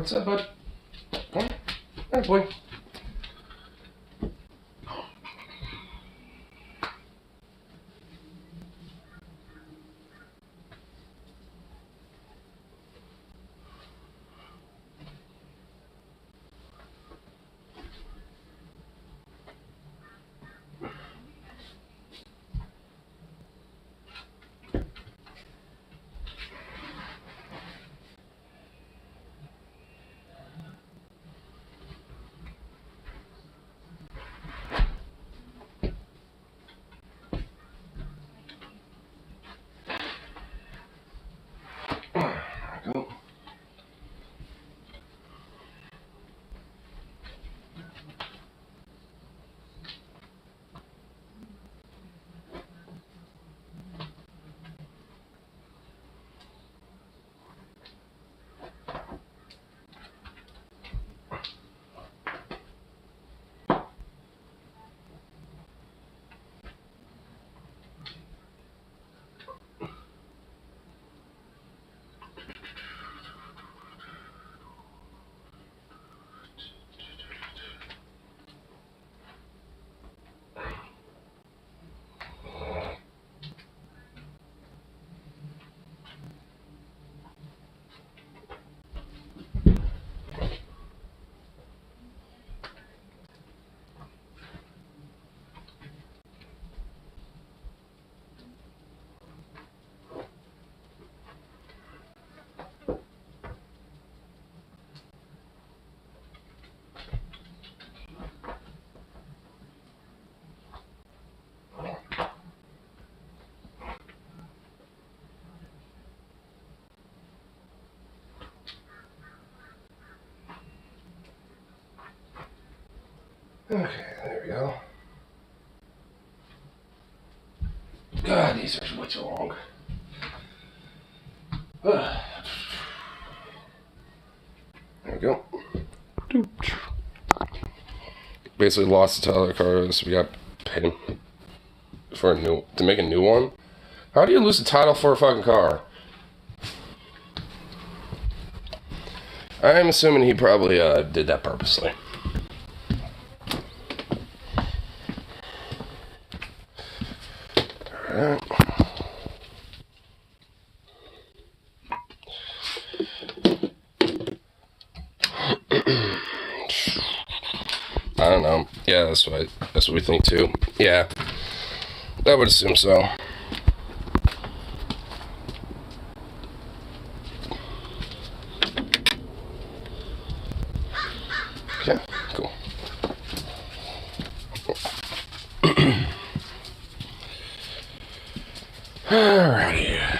What's up, bud? Come on. Hey, boy. Go. Okay, there we go. God, these are way too long. There we go. Basically lost the title of the car, so we got paid for to make a new one. How do you lose the title for a fucking car? I'm assuming he probably did that purposely. Alright. I don't know. Yeah, that's what we think too. Yeah, I would assume so. Okay, cool. Alrighty,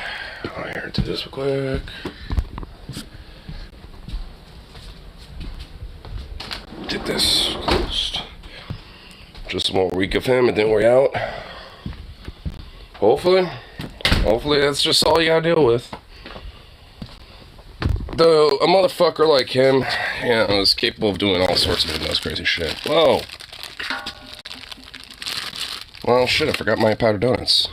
I'll here do this real quick. Get this closed. Just 1 more week of him, and then we're out. Hopefully that's just all you gotta deal with. Though a motherfucker like him, you know, is capable of doing all sorts of those crazy shit. Whoa. Well, shit, I forgot my powdered donuts.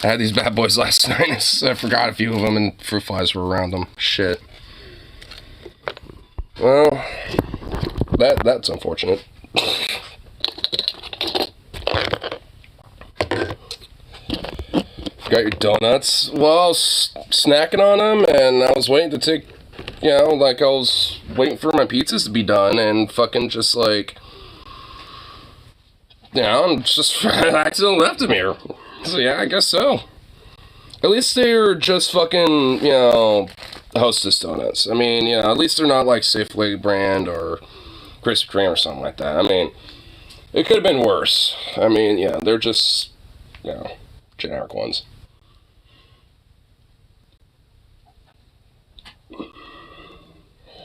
I had these bad boys last night, so I forgot a few of them, and fruit flies were around them. Shit. Well, that's unfortunate. Got your donuts. Well, I was snacking on them, and I was waiting to take, you know, like I was waiting for my pizzas to be done, and fucking just like, you know, I'm just accidentally left them here. So yeah, I guess so. At least they're just fucking, you know, Hostess donuts. I mean, you know, at least they're not like Safeway brand or Krispy Kreme or something like that. I mean, it could have been worse. I mean, yeah, they're just, you know, generic ones.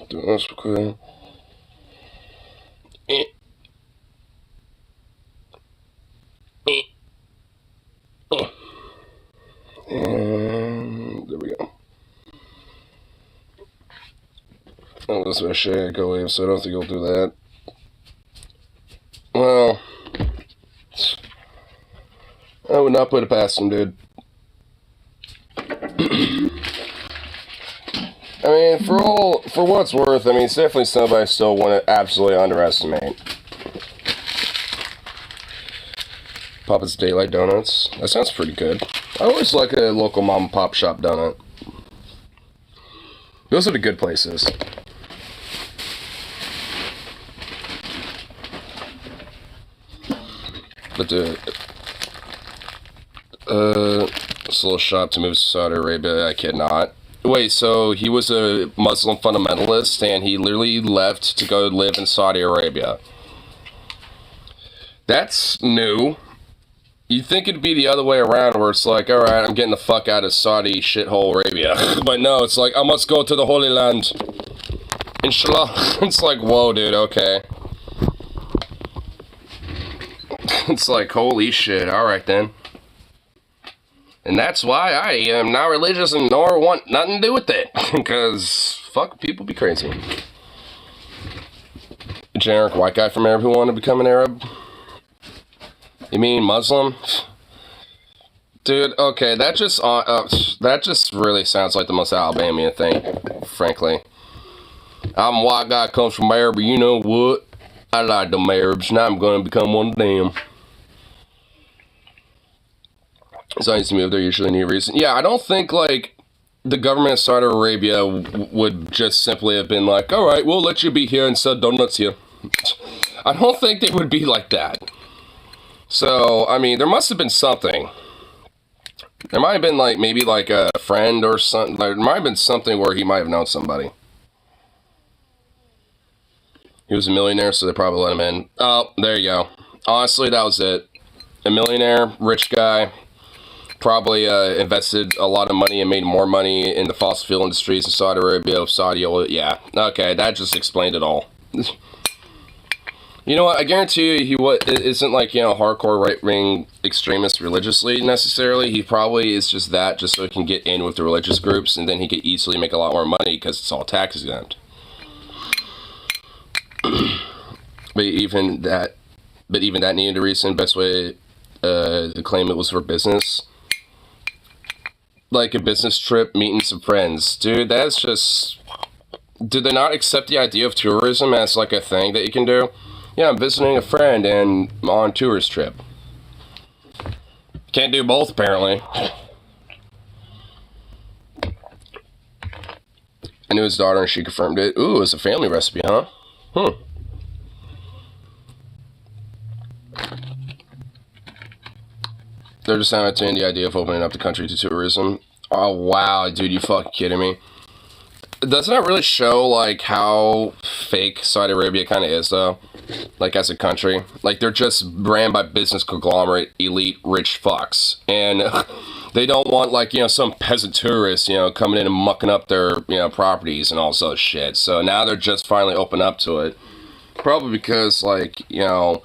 Do this real quick. And there we go. Oh, this is a shake go so I don't think he'll do that. Well, I would not put it past him, dude. I mean, for what it's worth, I mean, it's definitely somebody I still want to absolutely underestimate. Papa's Daylight Donuts. That sounds pretty good. I always like a local mom and pop shop donut. Those are the good places. But this little shop to move to Saudi Arabia, I cannot. Wait, so he was a Muslim fundamentalist and he literally left to go live in Saudi Arabia. That's new. You'd think it'd be the other way around where it's like, alright, I'm getting the fuck out of Saudi shithole Arabia. But no, it's like, I must go to the Holy Land. Inshallah. It's like, whoa, dude, okay. It's like, holy shit, alright then. And that's why I am not religious and nor want nothing to do with it. Because, fuck, people be crazy. A generic white guy from Arab who wanted to become an Arab? You mean Muslim? Dude, okay, that just really sounds like the most Alabamian thing, frankly. I'm a white guy, comes from Arab, but you know what? I like them Arabs, now I'm going to become one of them. So I need to move there, usually need a reason. Yeah, I don't think, like, the government of Saudi Arabia would just simply have been like, alright, we'll let you be here and sell donuts here. I don't think they would be like that. So, I mean, there must have been something. There might have been, like, maybe, like, a friend or something. There might have been something where he might have known somebody. He was a millionaire, so they probably let him in. Oh, there you go. Honestly, that was it. A millionaire, rich guy, probably invested a lot of money and made more money in the fossil fuel industries of Saudi Arabia, Saudi oil. Yeah, okay, that just explained it all. You know what, I guarantee you he isn't like, you know, hardcore right-wing extremist religiously necessarily. He probably is just that, just so he can get in with the religious groups, and then he could easily make a lot more money because it's all tax exempt. But even that needed a reason. Best way to claim it was for business. Like a business trip, meeting some friends. Dude, that's just... Did they not accept the idea of tourism as like a thing that you can do? Yeah, I'm visiting a friend and on a tourist trip. Can't do both, apparently. I knew his daughter and she confirmed it. Ooh, it's a family recipe, huh? They're just not entertaining the idea of opening up the country to tourism. Oh, wow, dude, you fucking kidding me? Doesn't that really show, like, how fake Saudi Arabia kind of is, though? Like, as a country. Like, they're just ran by business conglomerate, elite, rich fucks. And they don't want, like, you know, some peasant tourists, you know, coming in and mucking up their, you know, properties and all this other shit. So now they're just finally open up to it. Probably because, like, you know,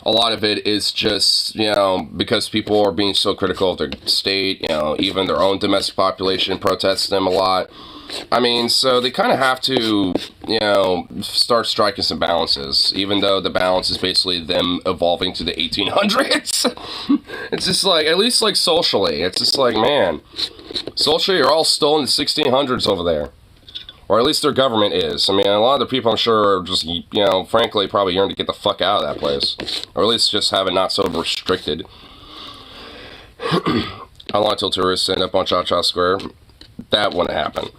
a lot of it is just, you know, because people are being so critical of their state, you know, even their own domestic population protests them a lot. I mean, so they kind of have to, you know, start striking some balances, even though the balance is basically them evolving to the 1800s. It's just like, at least like socially, it's just like, man, socially you're all still in the 1600s over there. Or at least their government is. I mean, a lot of the people I'm sure are just, you know, frankly, probably yearn to get the fuck out of that place. Or at least just have it not so restricted. How long till tourists end up on Cha Cha Square? That wouldn't happen.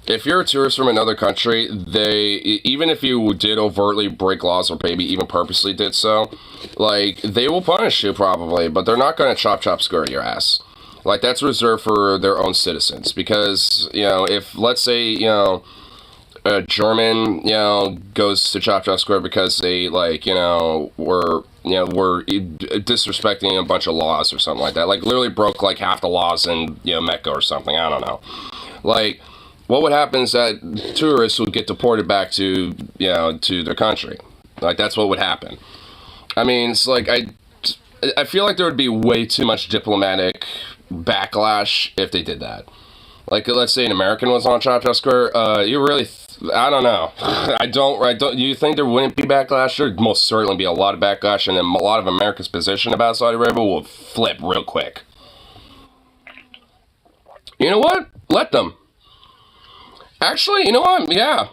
If you're a tourist from another country, even if you did overtly break laws or maybe even purposely did so, like, they will punish you probably, but they're not going to chop square your ass. Like, that's reserved for their own citizens, because, you know, if, let's say, you know, a German, you know, goes to Chop Chop Square because they, like, were disrespecting a bunch of laws or something like that, like, literally broke, like, half the laws in, you know, Mecca or something, I don't know. Like, what would happen is that tourists would get deported back to, you know, to their country. Like, that's what would happen. I mean, it's like, I feel like there would be way too much diplomatic backlash if they did that. Like, let's say an American was on Chop Chop Square, you really, I don't know. I don't, you think there wouldn't be backlash? There'd most certainly be a lot of backlash, and then a lot of America's position about Saudi Arabia will flip real quick. You know what? Let them. Actually, you know what? Yeah.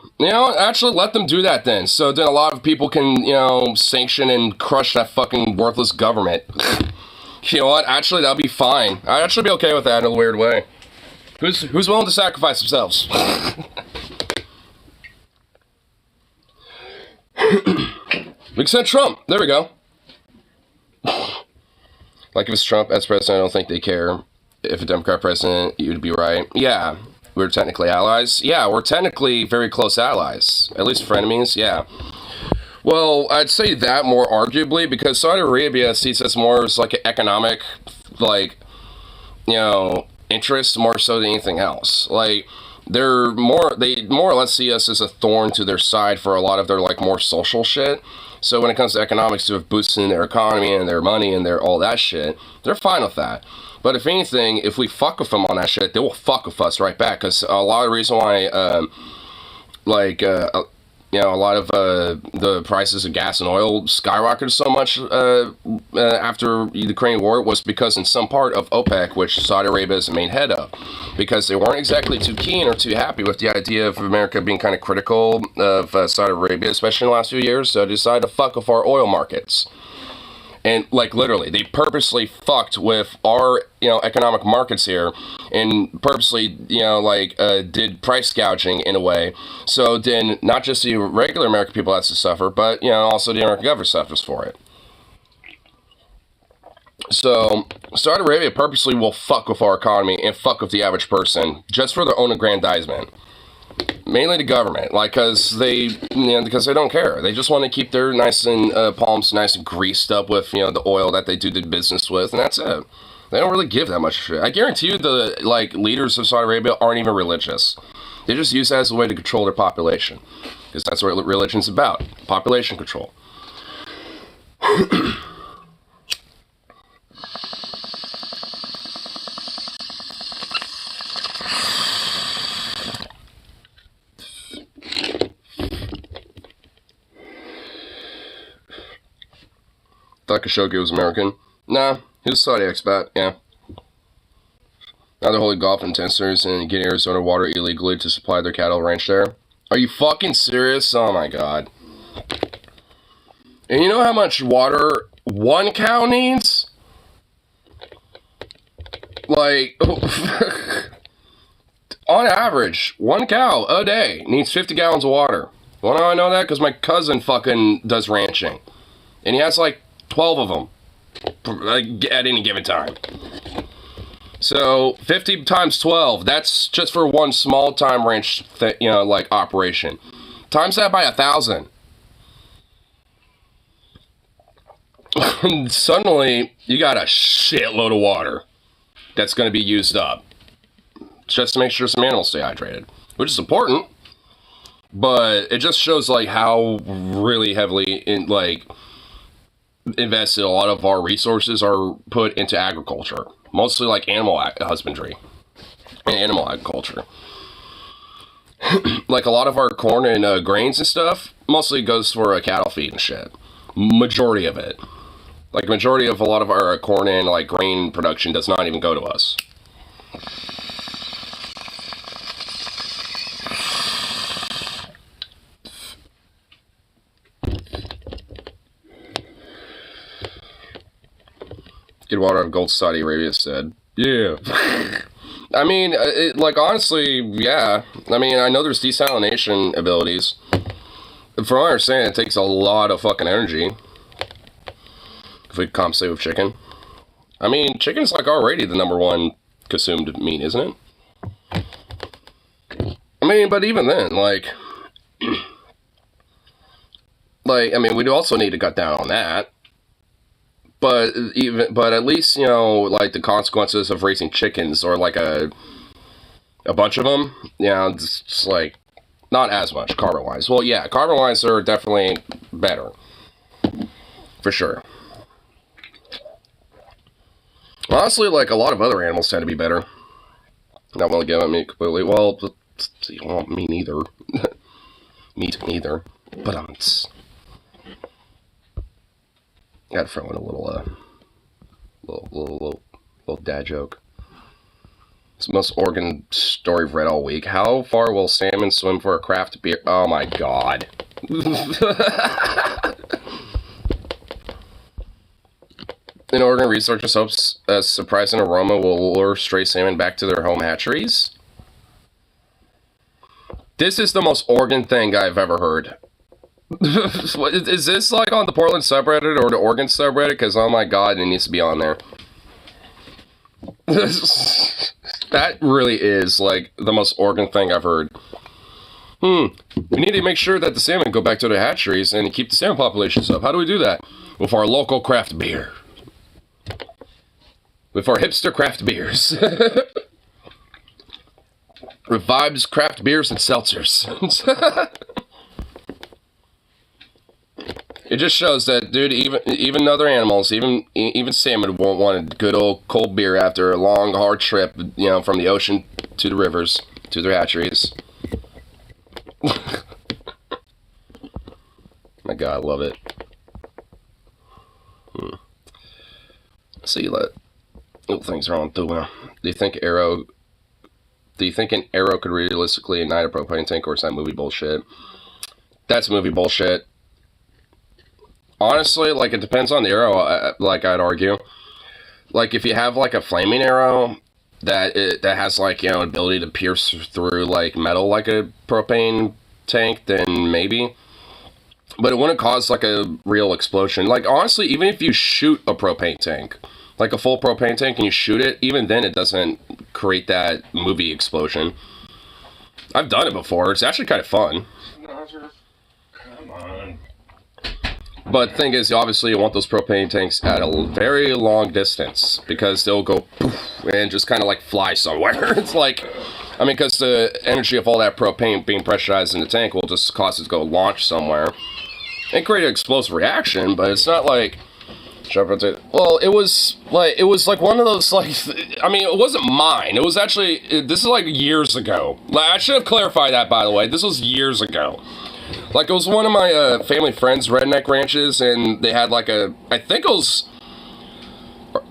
Actually let them do that then. So then a lot of people can, sanction and crush that fucking worthless government. You know what? Actually, that'll be fine. I'd actually be okay with that in a weird way. Who's willing to sacrifice themselves? We can send Trump. There we go. Like if it's Trump as president, I don't think they care. If a Democrat president, you'd be right. Yeah, we're technically allies. Yeah, we're technically very close allies. At least frenemies, yeah. Well, I'd say that more arguably because Saudi Arabia sees us more as like an economic, like, interest more so than anything else. Like, they more or less see us as a thorn to their side for a lot of their like more social shit. So when it comes to economics, to boosting their economy and their money and their all that shit, they're fine with that. But if anything, if we fuck with them on that shit, they will fuck with us right back. Because a lot of the reason why, a lot of the prices of gas and oil skyrocketed so much after the Ukraine war was because in some part of OPEC, which Saudi Arabia is the main head of, because they weren't exactly too keen or too happy with the idea of America being kind of critical of Saudi Arabia, especially in the last few years, so they decided to fuck with our oil markets. And, like, literally, they purposely fucked with our, economic markets here and purposely, did price gouging in a way. So then not just the regular American people has to suffer, but, also the American government suffers for it. So Saudi Arabia purposely will fuck with our economy and fuck with the average person just for their own aggrandizement. Mainly the government, because they don't care. They just want to keep their palms nice and greased up with, the oil that they do the business with, and that's it. They don't really give that much shit. I guarantee you the, leaders of Saudi Arabia aren't even religious. They just use that as a way to control their population. Because that's what religion's about. Population control. Thought Khashoggi was American. Nah, he was Saudi expat, yeah. Now they're holding golf intensors and getting Arizona water illegally to supply their cattle ranch there. Are you fucking serious? Oh my god. And you know how much water one cow needs? Like, on average, one cow a day needs 50 gallons of water. Well, how I know that? Because my cousin fucking does ranching. And he has 12 of them at any given time. So 50 times 12, that's just for one small time ranch operation. Times that by 1,000. Suddenly you got a shitload of water that's going to be used up just to make sure some animals stay hydrated, which is important, but it just shows how really heavily invested a lot of our resources are put into agriculture, mostly animal husbandry and animal agriculture. A lot of our corn and grains and stuff mostly goes for cattle feed and shit. Majority of it. Majority of a lot of our corn and grain production does not even go to us. Get water out of gold, Saudi Arabia said. Yeah. I mean, honestly, yeah. I mean, I know there's desalination abilities. From what I understand, it takes a lot of fucking energy. If we compensate with chicken. I mean, chicken's already the number one consumed meat, isn't it? I mean, but even then, I mean, we'd also need to cut down on that. But at least, the consequences of raising chickens or a bunch of them, it's just not as much carbon-wise. Well, yeah, carbon-wise are definitely better. For sure. Honestly, a lot of other animals tend to be better. Not willing to give up meat completely. Well, me neither. Meat neither. But, gotta throw in a little dad joke. It's the most Oregon story I've read all week. How far will salmon swim for a craft beer? Oh my god. In Oregon, researchers hope a surprising aroma will lure stray salmon back to their home hatcheries. This is the most Oregon thing I've ever heard. Is this like on the Portland subreddit or the Oregon subreddit? Because oh my god, it needs to be on there. That really is like the most Oregon thing I've heard. We need to make sure that the salmon go back to their hatcheries and keep the salmon populations up. How do we do that? With our local craft beer. With our hipster craft beers. Revives craft beers and seltzers. It just shows that, dude, even other animals, even salmon won't want a good old cold beer after a long, hard trip, you know, from the ocean to the rivers, to their hatcheries. My god, I love it. See, little things are on through now. Do you think an arrow could realistically ignite a propane tank, or is that movie bullshit? That's movie bullshit. Honestly, like, it depends on the arrow, like, I'd argue. Like, if you have, like, a flaming arrow that has, like, you know, ability to pierce through, like, metal like a propane tank, then maybe. But it wouldn't cause, like, a real explosion. Like, honestly, even if you shoot a propane tank, like a full propane tank, and you shoot it, even then it doesn't create that movie explosion. I've done it before. It's actually kind of fun. Come on. But the thing is, obviously, you want those propane tanks at a very long distance, because they'll go poof and just kind of like fly somewhere. It's like, I mean, because the energy of all that propane being pressurized in the tank will just cause it to go launch somewhere and create an explosive reaction. But it's not like, well, it was like one of those, like, I mean, it wasn't mine. It was actually, this is like years ago. Like, I should have clarified that, by the way. This was years ago. Like, it was one of my family friends' redneck ranches, and they had like a, I think it was,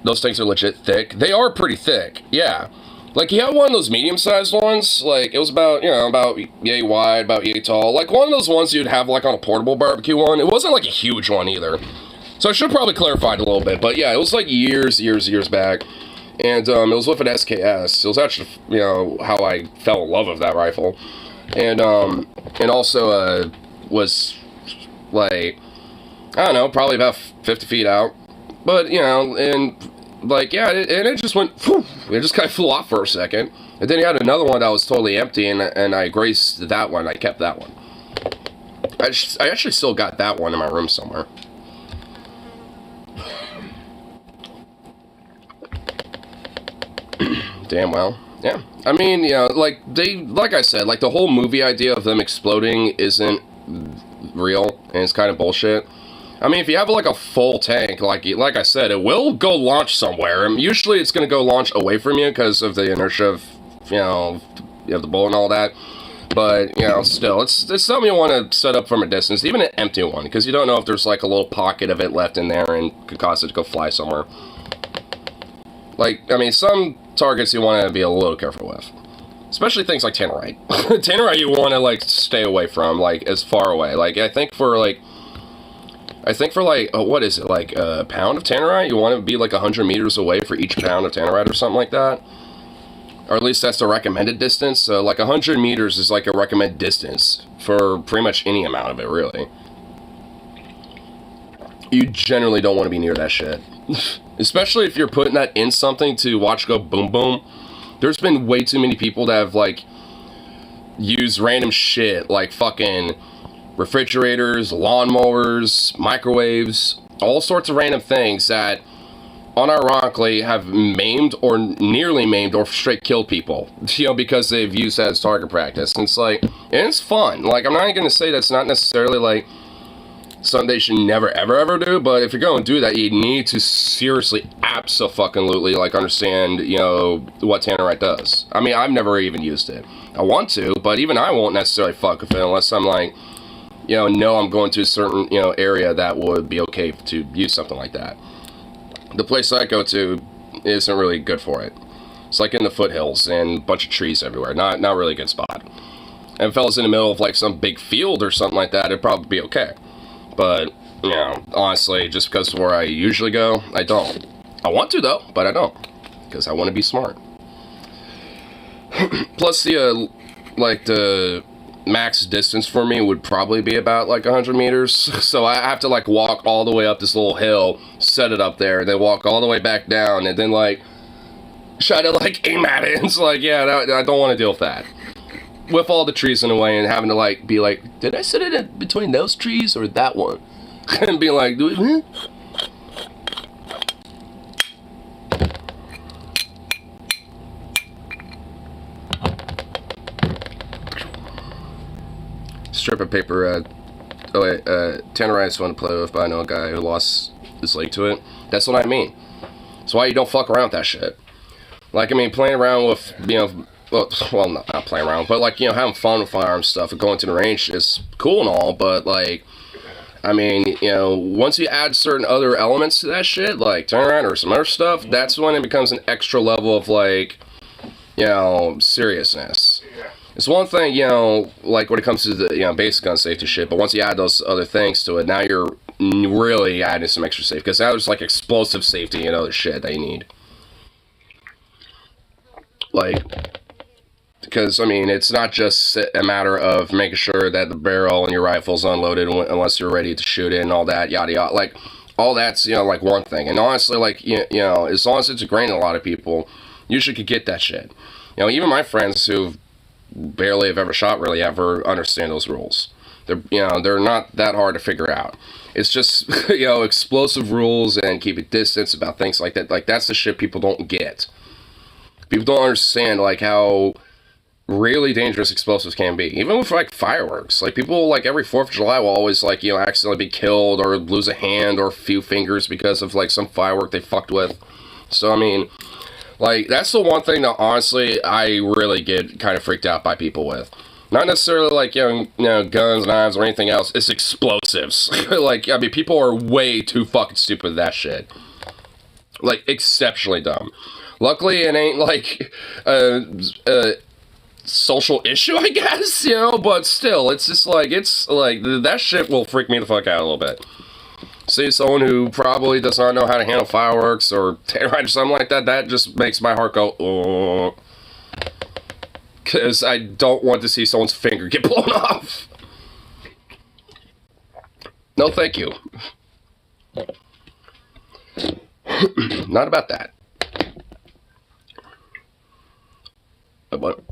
those things are legit thick. They are pretty thick, yeah. Like, he had one of those medium-sized ones. Like, it was about, you know, about yay wide, about yay tall. Like, one of those ones you'd have, like, on a portable barbecue one. It wasn't, like, a huge one, either. So I should probably clarify it a little bit. But, yeah, it was, like, years back. And it was with an SKS. It was actually, you know, how I fell in love with that rifle. And also, was, like, I don't know, probably about 50 feet out. But, you know, and, like, yeah, it just went, whew, it just kind of flew off for a second. And then he had another one that was totally empty, and I grazed that one. I kept that one. I actually still got that one in my room somewhere. Damn well. Yeah. I mean, you know, like I said, like, the whole movie idea of them exploding isn't real, and it's kind of bullshit. I mean, if you have, like, a full tank, like I said, it will go launch somewhere. And usually it's going to go launch away from you because of the inertia of, you know, the bullet and all that. But, you know, still, it's something you want to set up from a distance, even an empty one, because you don't know if there's, like, a little pocket of it left in there and could cause it to go fly somewhere. Like, I mean, some targets you want to be a little careful with. Especially things like tannerite. Tannerite you want to, like, stay away from, like, as far away. Like, I think for, like, what is it, like a pound of tannerite, you want to be, like, 100 meters away for each pound of tannerite or something like that. Or at least that's the recommended distance. So, like, 100 meters is, like, a recommended distance for pretty much any amount of it, really. You generally don't want to be near that shit. Especially if you're putting that in something to watch go boom boom. There's been way too many people that have, like, used random shit, like fucking refrigerators, lawnmowers, microwaves, all sorts of random things that unironically have maimed or nearly maimed or straight killed people, you know, because they've used that as target practice. And it's like, and it's fun. Like, I'm not going to say that's not necessarily, like, something they should never, ever do, but if you're going to do that, you need to seriously, abso-fucking-lutely, like, understand, you know, what tannerite does. I mean, I've never even used it. I want to, but even I won't necessarily fuck with it unless I'm, like, you know I'm going to a certain, you know, area that would be okay to use something like that. The place I go to isn't really good for it. It's like in the foothills and a bunch of trees everywhere. Not really a good spot. And if I was in the middle of like some big field or something like that, it'd probably be okay. But, you know, honestly, just because of where I usually go, I don't. I want to though, but I don't. Because I want to be smart. Plus the max distance for me would probably be about like 100 meters. So I have to like walk all the way up this little hill, set it up there, then walk all the way back down, and then like try to like aim at it. It's like, yeah, I don't want to deal with that. With all the trees in the way and having to like be like, did I set it in between those trees or that one? And be like, strip of paper, tanner ice want to play with, but I know a guy who lost his leg to it. That's what I mean. That's why you don't fuck around with that shit. Like, I mean, playing around with, you know, well, not playing around, but like, you know, having fun with firearms stuff and going to the range is cool and all, but like, I mean, you know, once you add certain other elements to that shit, like turnaround or some other stuff, that's when it becomes an extra level of like, you know, seriousness. It's one thing, you know, like when it comes to the, you know, basic gun safety shit, but once you add those other things to it, now you're really adding some extra safety, because now there's like explosive safety and other shit that you need. Like, because, I mean, it's not just a matter of making sure that the barrel in your rifle's unloaded unless you're ready to shoot it and all that, yada yada. Like, all that's, you know, like one thing. And honestly, like, you know, as long as it's ingrained in a lot of people, usually could get that shit. You know, even my friends who barely have ever shot really ever understand those rules. They're, you know, they're not that hard to figure out. It's just, you know, explosive rules and keep a distance about things like that. Like, that's the shit people don't get. People don't understand, like, how really dangerous explosives can be. Even with, like, fireworks. Like, people, like, every 4th of July will always, like, you know, accidentally be killed or lose a hand or a few fingers because of, like, some firework they fucked with. So, I mean, like, that's the one thing that, honestly, I really get kind of freaked out by people with. Not necessarily, like, you know, guns, knives, or anything else. It's explosives. Like, I mean, people are way too fucking stupid with that shit. Like, exceptionally dumb. Luckily, it ain't, like, a social issue, I guess, you know, but still, it's just, like, that shit will freak me the fuck out a little bit. See someone who probably does not know how to handle fireworks or terrorite or something like that, that just makes my heart go, oh. Because I don't want to see someone's finger get blown off. No, thank you. Not about that. What?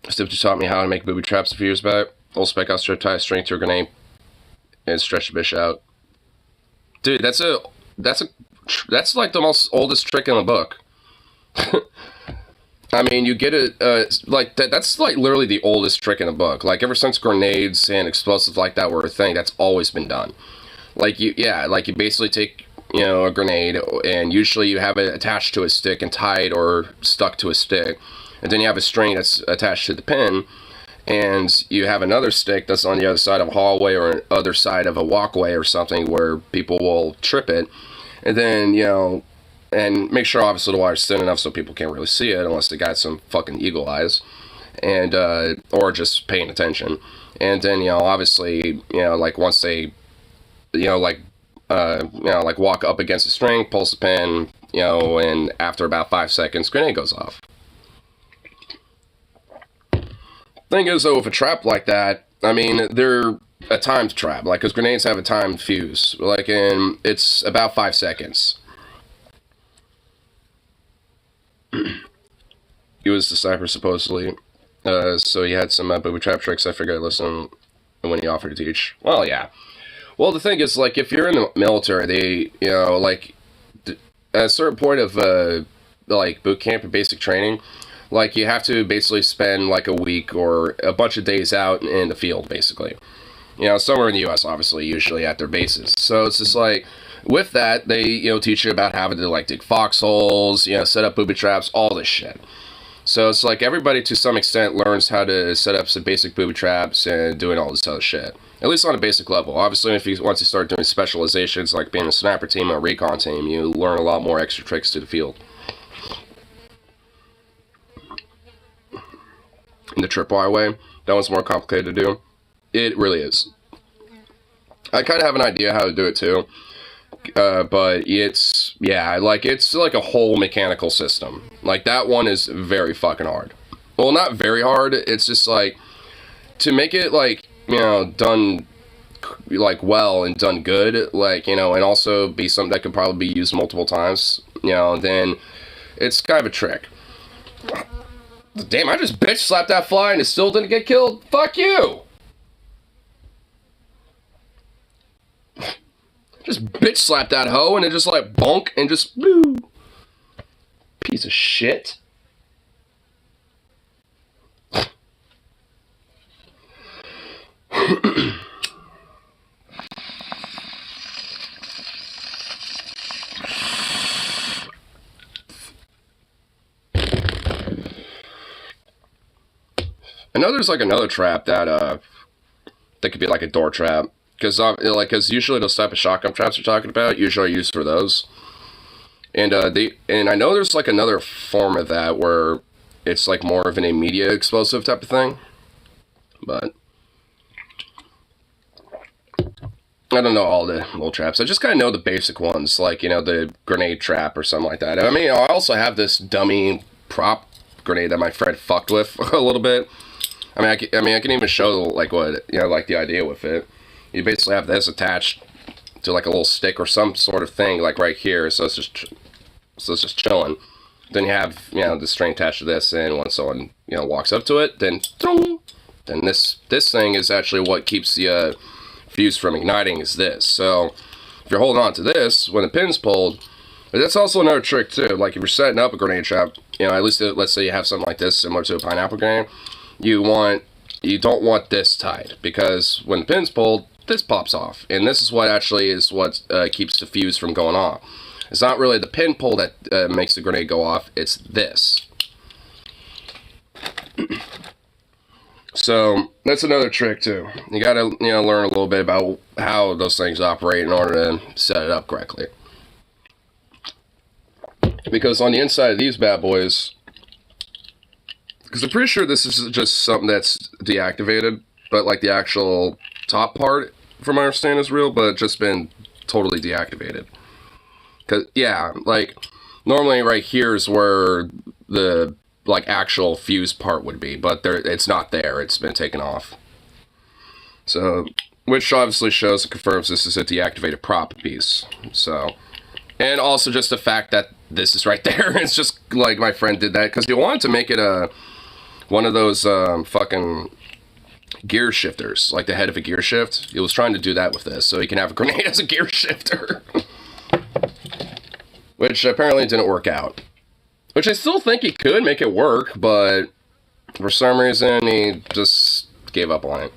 Steve just taught me how to make booby traps a few years back. Old spec out, strip tie a string to a grenade and stretch the bitch out. Dude, that's like the most oldest trick in the book. I mean, you get it, like, that's like literally the oldest trick in the book. Like, ever since grenades and explosives like that were a thing, that's always been done. Like, you basically take, you know, a grenade, and usually you have it attached to a stick and tied or stuck to a stick. And then you have a string that's attached to the pin, and you have another stick that's on the other side of a hallway or other side of a walkway or something where people will trip it. And then, you know, and make sure obviously the wire's thin enough so people can't really see it unless they got some fucking eagle eyes, and or just paying attention. And then, you know, obviously, you know, like once they, you know, like walk up against the string, pulls the pin, you know, and after about 5 seconds, grenade goes off. Thing is, though, with a trap like that, I mean, they're a timed trap, like, because grenades have a timed fuse, like, and it's about 5 seconds. He was the sniper, supposedly, so he had some booby trap tricks. I figured I'd listen when he offered to teach. Well, yeah. Well, the thing is, like, if you're in the military, they, you know, like, at a certain point of, like, boot camp and basic training, like, you have to basically spend, like, a week or a bunch of days out in the field, basically. You know, somewhere in the U.S., obviously, usually at their bases. So it's just like, with that, they, you know, teach you about having to, like, dig foxholes, you know, set up booby traps, all this shit. So it's like everybody, to some extent, learns how to set up some basic booby traps and doing all this other shit. At least on a basic level. Obviously, once you start doing specializations, like being a sniper team or a recon team, you learn a lot more extra tricks to the field. tripwire way. That one's more complicated to do. It really is. I kind of have an idea how to do it too. But it's like a whole mechanical system. Like, that one is very fucking hard. Well, not very hard. It's just like, to make it like, done like well and done good, like, and also be something that could probably be used multiple times, then it's kind of a trick. Damn, I just bitch slapped that fly and it still didn't get killed. Fuck you. Just bitch slapped that hoe and it just like bonk and just boo. Piece of shit. I know there's like another trap that could be like a door trap, because usually those type of shotgun traps you're talking about usually are used for those, and I know there's like another form of that where it's like more of an immediate explosive type of thing, but I don't know all the little traps. I just kind of know the basic ones, like, the grenade trap or something like that. I mean, I also have this dummy prop grenade that my friend fucked with a little bit. I can even show, like, what, like, the idea with it. You basically have this attached to, like, a little stick or some sort of thing, like, right here, so it's just chilling. Then you have, the string attached to this, and when someone, walks up to it, then this thing is actually what keeps the fuse from igniting, is this. So, if you're holding on to this, when the pin's pulled, but that's also another trick, too. Like, if you're setting up a grenade trap, at least, let's say you have something like this, similar to a pineapple grenade, you don't want this tied, because when the pin's pulled, this pops off, and this is what keeps the fuse from going off. It's not really the pin pull that makes the grenade go off, it's this. So that's another trick too. You gotta learn a little bit about how those things operate in order to set it up correctly, because on the inside of these bad boys, because I'm pretty sure this is just something that's deactivated, but like the actual top part, from my understanding, is real, but just been totally deactivated. Because, yeah, like, normally right here is where the, like, actual fuse part would be, but it's not there. It's been taken off. So, which obviously shows and confirms this is a deactivated prop piece. So, and also just the fact that this is right there. It's just, like, my friend did that, because he wanted to make it one of those fucking gear shifters, like the head of a gear shift. He was trying to do that with this, so he can have a grenade as a gear shifter. Which apparently didn't work out. Which I still think he could make it work, but for some reason he just gave up on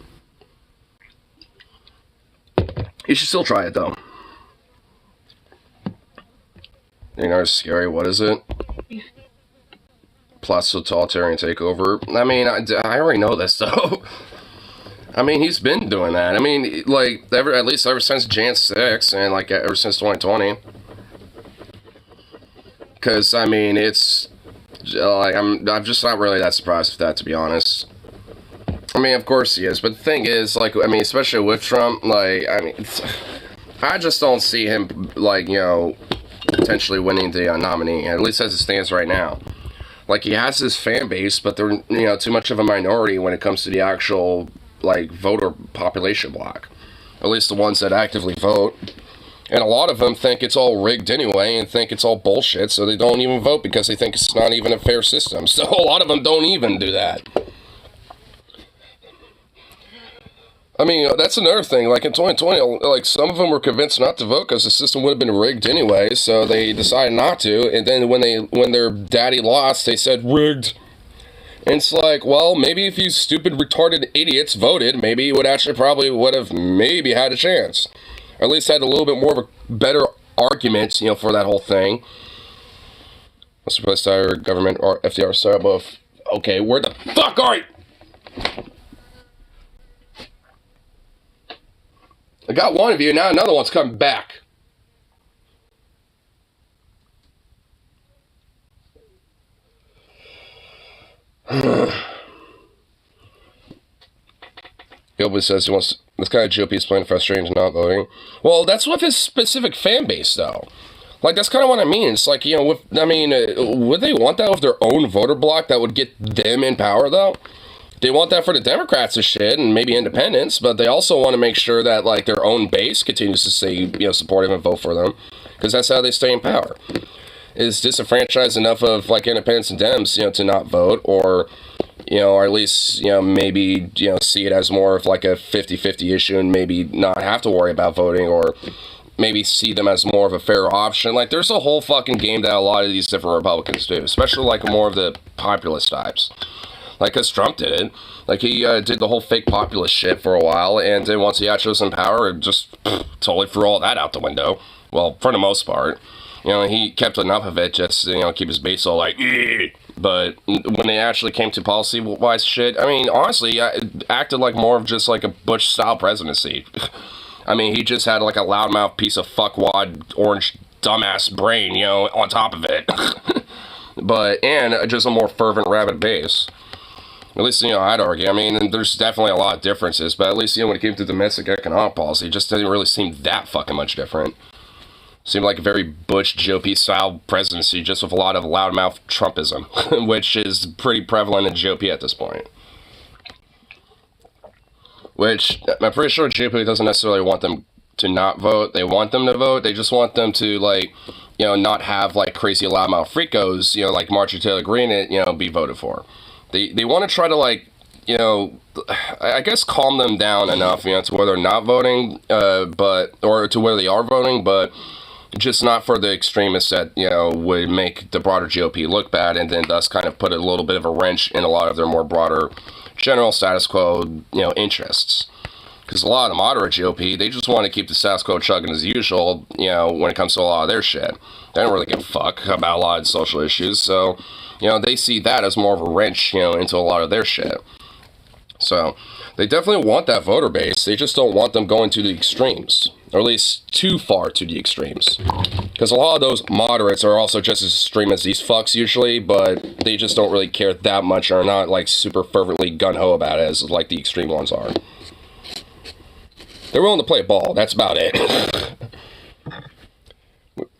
it. You should still try it, though. It's scary. What is it? Plus totalitarian takeover. I mean, I already know this, though. I mean, he's been doing that. I mean, like, at least ever since Jan 6, and, like, ever since 2020. Because, I mean, it's, like, I'm just not really that surprised with that, to be honest. I mean, of course he is, but the thing is, like, I mean, especially with Trump, like, I mean, I just don't see him, like, potentially winning the nominee, at least as it stands right now. Like, he has his fan base, but they're, too much of a minority when it comes to the actual, like, voter population block. At least the ones that actively vote. And a lot of them think it's all rigged anyway and think it's all bullshit, so they don't even vote because they think it's not even a fair system. So a lot of them don't even do that. I mean, that's another thing. Like, in 2020, like, some of them were convinced not to vote because the system would have been rigged anyway, so they decided not to. And then when their daddy lost, they said, rigged. And it's like, well, maybe if you stupid, retarded idiots voted, maybe you would have maybe had a chance. Or at least had a little bit more of a better argument, for that whole thing. What's the best our government or FDR started above? Okay, where the fuck are you? I got one of you, now another one's coming back. which says he wants, this guy GOP is playing frustrating to not voting. Well, that's with his specific fan base, though. Like, that's kind of what I mean. It's like, you know, would they want that with their own voter bloc that would get them in power, though? They want that for the Democrats and shit, and maybe independents, but they also want to make sure that, like, their own base continues to stay, you know, supportive and vote for them, because that's how they stay in power. Is disenfranchised enough of, like, independents and Dems, you know, to not vote, or, you know, or at least, you know, maybe, you know, see it as more of, like, a 50-50 issue and maybe not have to worry about voting, or maybe see them as more of a fair option. Like, there's a whole fucking game that a lot of these different Republicans do, especially, like, more of the populist types. Like, because Trump did it. Like, he did the whole fake populist shit for a while, and then once he actually was in power, it just totally threw all that out the window. Well, for the most part. You know, he kept enough of it just, you know, keep his base all like, eh. But when they actually came to policy-wise shit, I mean, honestly, it acted like more of just, like, a Bush-style presidency. I mean, he just had, like, a loudmouth piece of fuckwad, orange, dumbass brain, you know, on top of it. And just a more fervent, rabid base. At least, you know, I'd argue. I mean, there's definitely a lot of differences, but at least, you know, when it came to domestic economic policy, it just didn't really seem that fucking much different. Seemed like a very Bush GOP-style presidency, just with a lot of loudmouth Trumpism, which is pretty prevalent in GOP at this point. Which, I'm pretty sure GOP doesn't necessarily want them to not vote. They want them to vote. They just want them to, like, you know, not have, like, crazy loudmouth freakos, you know, like Marjorie Taylor Greene, you know, be voted for. They want to try to, like, you know, I guess calm them down enough, you know, to where they're not voting, or to where they are voting, but just not for the extremists that, you know, would make the broader GOP look bad, and then thus kind of put a little bit of a wrench in a lot of their more broader general status quo, you know, interests. Because a lot of the moderate GOP, they just want to keep the status quo chugging as usual, you know, when it comes to a lot of their shit. They don't really give a fuck about a lot of social issues, so, you know, they see that as more of a wrench, you know, into a lot of their shit. So, they definitely want that voter base, they just don't want them going to the extremes. Or at least too far to the extremes. Because a lot of those moderates are also just as extreme as these fucks usually, but they just don't really care that much, or are not, like, super fervently gun-ho about it as, like, the extreme ones are. They're willing to play ball, that's about it.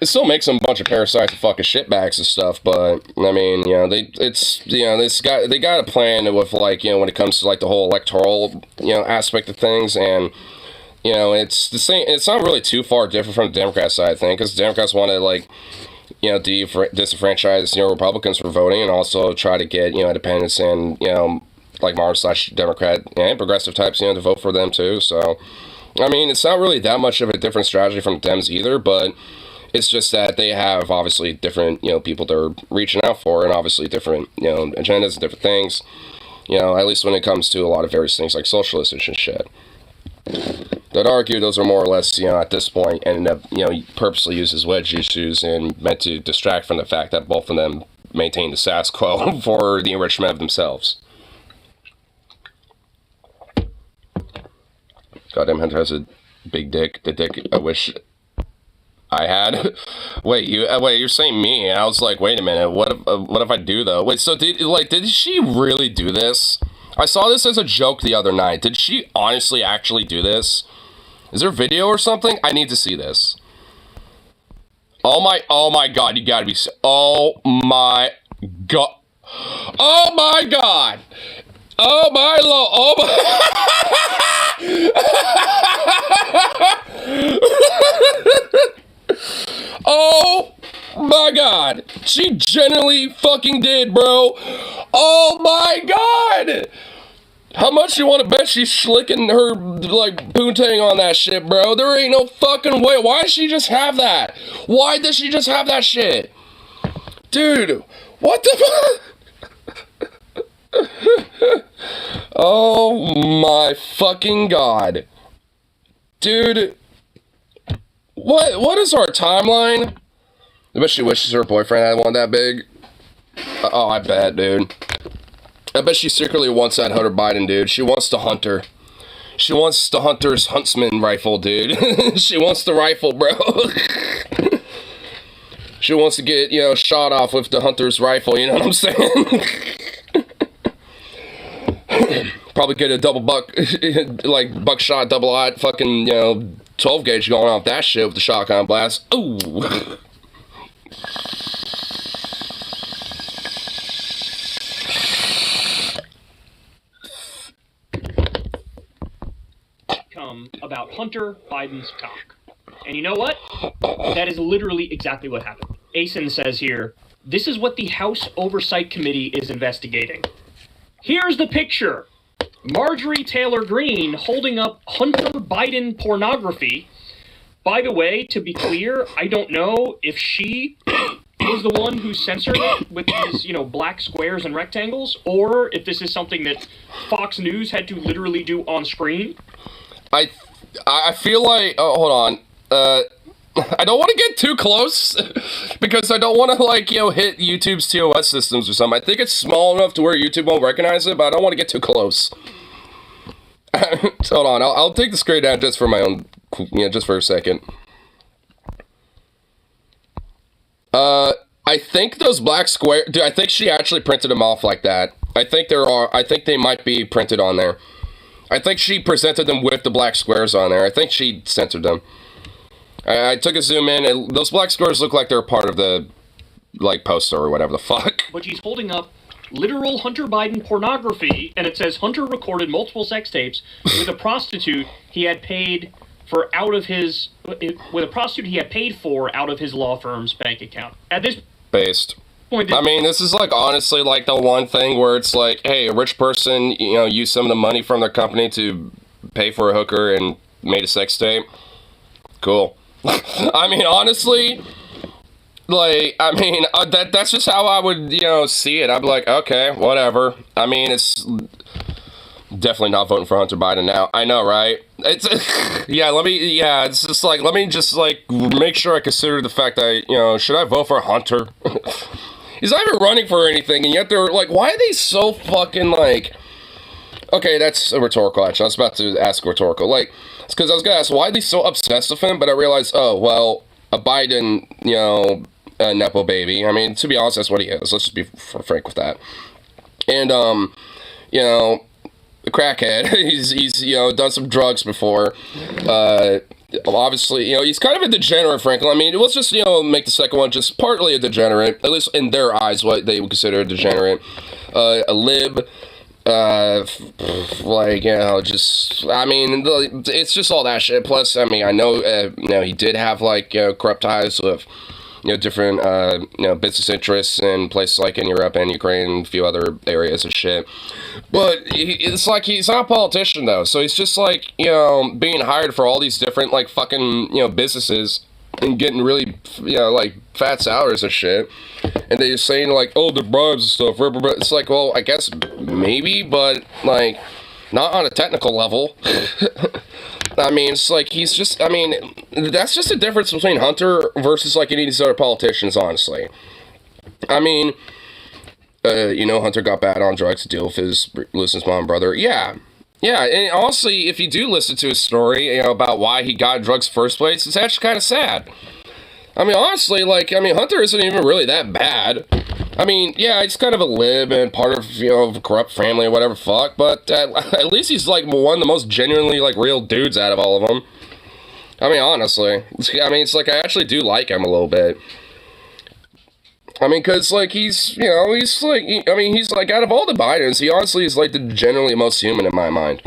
It still makes them a bunch of parasites and fucking shitbags and stuff, but, I mean, you know, they got a plan with, like, you know, when it comes to, like, the whole electoral, you know, aspect of things, and, you know, it's the same, it's not really too far different from the Democrat side, I think, because the Democrats want to, like, you know, disenfranchise, you know, Republicans for voting, and also try to get, you know, independents and, you know, like, Democrat and progressive types, you know, to vote for them, too, so, I mean, it's not really that much of a different strategy from Dems either, but it's just that they have, obviously, different, you know, people they're reaching out for, and obviously different, you know, agendas and different things, you know, at least when it comes to a lot of various things like socialist and shit. I'd argue those are more or less, you know, at this point, ended up, you know, purposely used as wedge issues and meant to distract from the fact that both of them maintain the status quo for the enrichment of themselves. Goddamn, Hunter has a big dick. The dick I wish I had. Wait, you're saying me? And I was like, wait a minute. What if I do though? Wait, so did she really do this? I saw this as a joke the other night. Did she honestly actually do this? Is there video or something? I need to see this. Oh my god, you gotta be, oh my god. Oh my god. Oh my lord. Oh my. Oh my god. She genuinely fucking did, bro. Oh my god. How much you want to bet she's slicking her, like, poontang on that shit, bro? There ain't no fucking way. Why does she just have that? Why does she just have that shit? Dude, what the fuck? Oh my fucking god. Dude, what is our timeline? I bet she wishes her boyfriend had one that big. Oh, I bet, dude. I bet she secretly wants that Hunter Biden, dude. She wants the Hunter. She wants the Hunter's Huntsman rifle, dude. She wants the rifle, bro. She wants to get, you know, shot off with the Hunter's rifle, you know what I'm saying? Probably get a double like buckshot, double-aught, fucking, 12 gauge going off that shit with the shotgun blast. Ooh. About Hunter Biden's cock. And you know what? That is literally exactly what happened. Asen says here, this is what the House Oversight Committee is investigating. Here's the picture. Marjorie Taylor Greene holding up Hunter Biden pornography. By the way, to be clear, I don't know if she was the one who censored it with these, black squares and rectangles, or if this is something that Fox News had to literally do on screen. I feel like, hold on, I don't want to get too close, because I don't want to, hit YouTube's TOS systems or something. I think it's small enough to where YouTube won't recognize it, but I don't want to get too close. Hold on, I'll take the screen down just for my own, just for a second. I think those black squares, dude, I think she actually printed them off like that. I think they might be printed on there. I think she presented them with the black squares on there. I think she censored them. I took a zoom in, and those black squares look like they're part of the, poster or whatever the fuck. But she's holding up literal Hunter Biden pornography, and it says Hunter recorded multiple sex tapes with a prostitute he had paid for out of his law firm's bank account. At this point, I mean, this is honestly the one thing where it's hey, a rich person, used some of the money from their company to pay for a hooker and made a sex tape. Cool. I mean, honestly, that's just how I would, see it. I'd be like, okay, whatever. I mean, it's definitely not voting for Hunter Biden now. I know, right? It's, it's just let me just make sure I consider the fact that, should I vote for Hunter? He's not even running for anything, and yet they're why are they so fucking okay, that's a rhetorical, actually. I was about to ask rhetorical. It's because I was going to ask, why are they so obsessed with him? But I realized, oh, well, a Biden, a Nepo baby. I mean, to be honest, that's what he is. Let's just be frank with that. And, the crackhead, he's done some drugs before. Obviously, he's kind of a degenerate, frankly. I mean, let's just, make the second one just partly a degenerate, at least in their eyes, what they would consider a degenerate. A lib, just, I mean, it's just all that shit. Plus, I mean, I know, he did have, corrupt ties with, different, business interests in places in Europe and Ukraine and a few other areas of shit. But it's he's not a politician, though. So he's just, being hired for all these different, fucking, businesses and getting really, fat salaries and shit. And they're saying, oh, the bribes and stuff. It's well, I guess maybe, but, not on a technical level. I mean, it's he's just, I mean, that's just a difference between Hunter versus, any of these other politicians, honestly. I mean, Hunter got bad on drugs to deal with losing his mom and brother. Yeah, and honestly, if you do listen to his story, about why he got drugs first place, it's actually kind of sad. I mean, honestly, Hunter isn't even really that bad. I mean, yeah, he's kind of a lib and part of, of a corrupt family or whatever fuck, but at least he's, one of the most genuinely, real dudes out of all of them. I mean, honestly. It's I actually do like him a little bit. I mean, because, he's, he's, he's, out of all the Bidens, he honestly is, the generally most human in my mind.